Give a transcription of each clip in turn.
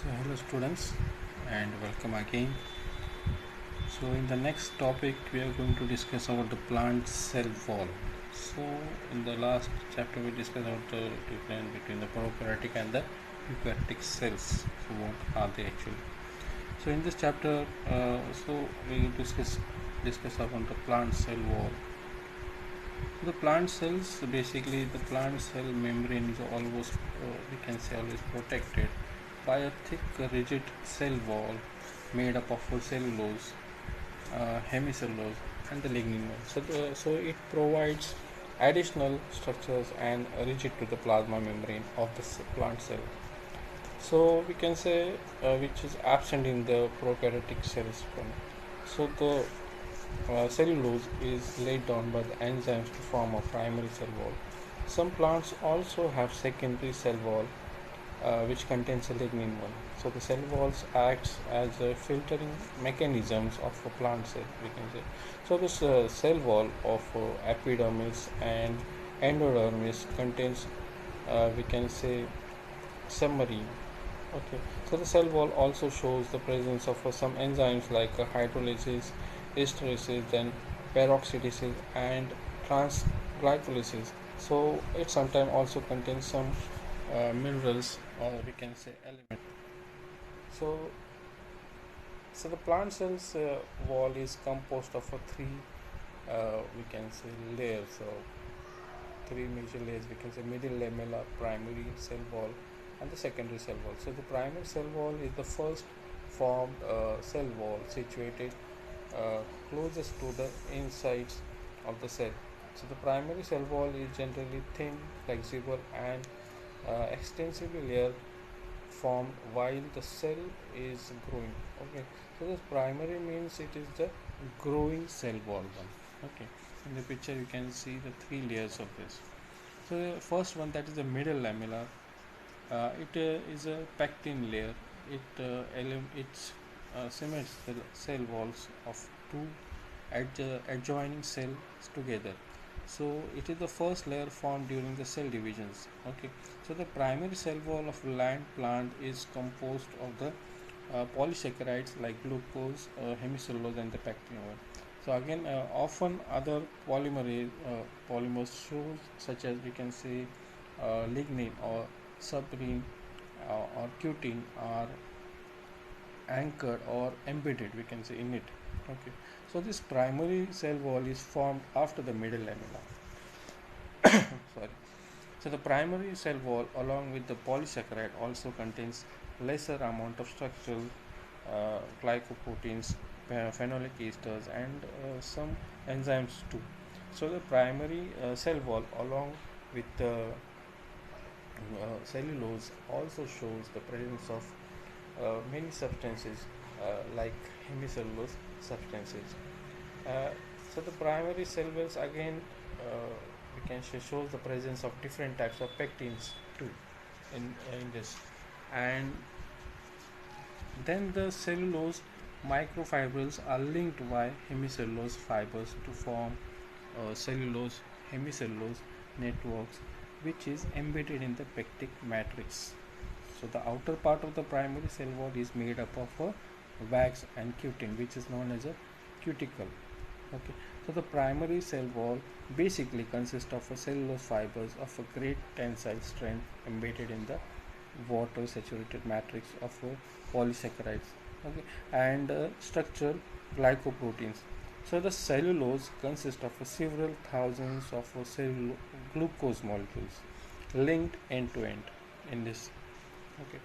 So hello students and welcome again. So in the next topic we are going to discuss about the plant cell wall. So in the last chapter we discussed about the difference between the prokaryotic and the eukaryotic cells. So what are they actually? So in this chapter we will discuss about the plant cell wall. The plant cells, basically the plant cell membrane is almost we can say always protected by a thick rigid cell wall made up of cellulose, hemicellulose and the lignin wall. So it provides additional structures and rigid to the plasma membrane of the plant cell. So we can say which is absent in the prokaryotic cells. So the cellulose is laid down by the enzymes to form a primary cell wall. Some plants also have secondary cell wall which contains a lignin one. So the cell walls acts as a filtering mechanisms of a plant cell, we can say. So this cell wall of epidermis and endodermis contains we can say summary. Okay, so the cell wall also shows the presence of some enzymes like hydrolysis, esterases, then peroxidases, and transglycolysis. So it sometimes also contains some minerals or we can say elements. So, so the plant cells wall is composed of a three we can say layers. So three major layers we can say middle lamella, primary cell wall and the secondary cell wall. So the primary cell wall is the first formed cell wall situated closest to the insides of the cell. So the primary cell wall is generally thin, flexible and extensively layered formed while the cell is growing. Okay, so this primary means it is the growing cell wall one. Okay, in the picture you can see the three layers of this. So the first one, that is the middle lamella. It is a pectin layer. It cements the cell walls of two adjoining cells together. So it is the first layer formed during the cell divisions. Okay, so the primary cell wall of land plant is composed of the polysaccharides like glucose, hemicellulose, and the pectin. So again, often other polymers shows such as we can say lignin or subrin or cutin are anchored or embedded we can say in it. Okay, so this primary cell wall is formed after the middle lamella. Sorry. So the primary cell wall along with the polysaccharide also contains lesser amount of structural glycoproteins, phenolic esters and some enzymes too. So the primary cell wall along with the cellulose also shows the presence of many substances like hemicellulose substances. Uh, so the primary cell walls again we can shows the presence of different types of pectins too in this, and then the cellulose microfibrils are linked by hemicellulose fibers to form cellulose hemicellulose networks which is embedded in the pectic matrix. So the outer part of the primary cell wall is made up of a wax and cutin which is known as a cuticle. Okay, so the primary cell wall basically consists of a cellulose fibers of a great tensile strength embedded in the water saturated matrix of polysaccharides. Okay, and structure glycoproteins. So the cellulose consists of several thousands of glucose molecules linked end to end in this. Okay,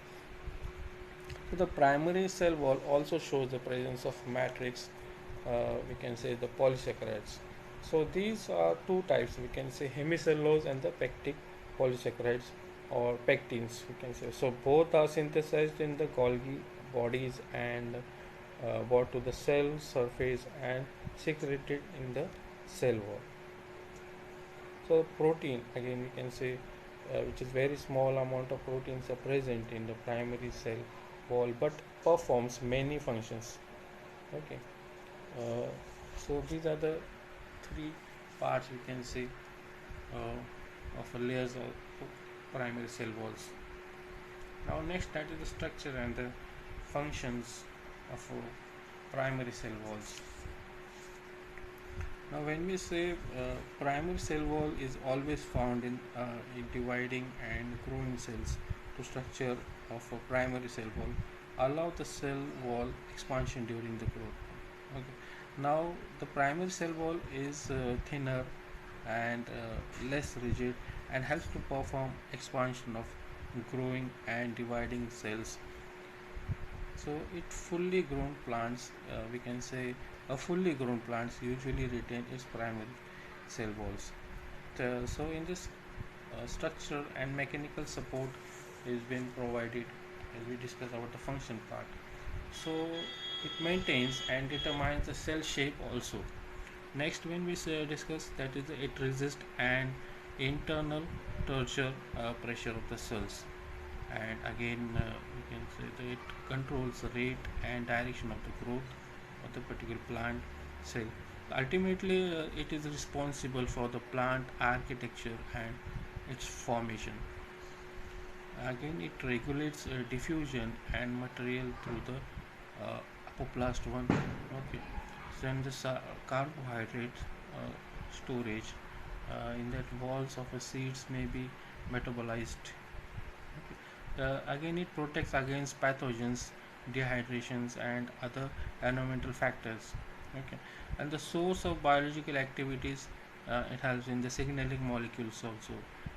so the primary cell wall also shows the presence of matrix we can say the polysaccharides. So these are two types we can say hemicellulose and the pectic polysaccharides or pectins we can say. So both are synthesized in the Golgi bodies and brought to the cell surface and secreted in the cell wall. So protein again we can say which is very small amount of proteins are present in the primary cell wall but performs many functions. Okay, uh, so these are the three parts we can say of layers of primary cell walls. Now next, that is the structure and the functions of primary cell walls. Now when we say primary cell wall is always found in dividing and growing cells, to structure of a primary cell wall allow the cell wall expansion during the growth. Okay. Now the primary cell wall is thinner and less rigid and helps to perform expansion of growing and dividing cells. So it fully grown plants, we can say a fully grown plants usually retain its primary cell walls. So in this structural and mechanical support is being provided as we discuss about the function part. So it maintains and determines the cell shape also. Next, when we say, discuss, that is it resists an internal torture pressure of the cells, and again we can say that it controls the rate and direction of the growth of the particular plant cell. Ultimately it is responsible for the plant architecture and its formation. Again it regulates diffusion and material through the apoplast one. Okay. Then the carbohydrate storage in that walls of a seeds may be metabolized. Again, it protects against pathogens, dehydrations, and other environmental factors. Okay, and the source of biological activities, it helps in the signaling molecules also,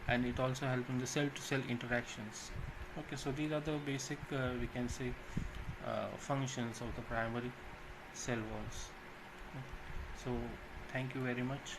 and it also helps in the cell-to-cell interactions. Okay, so these are the basic, we can say, functions of the primary cell walls. Okay. So, thank you very much.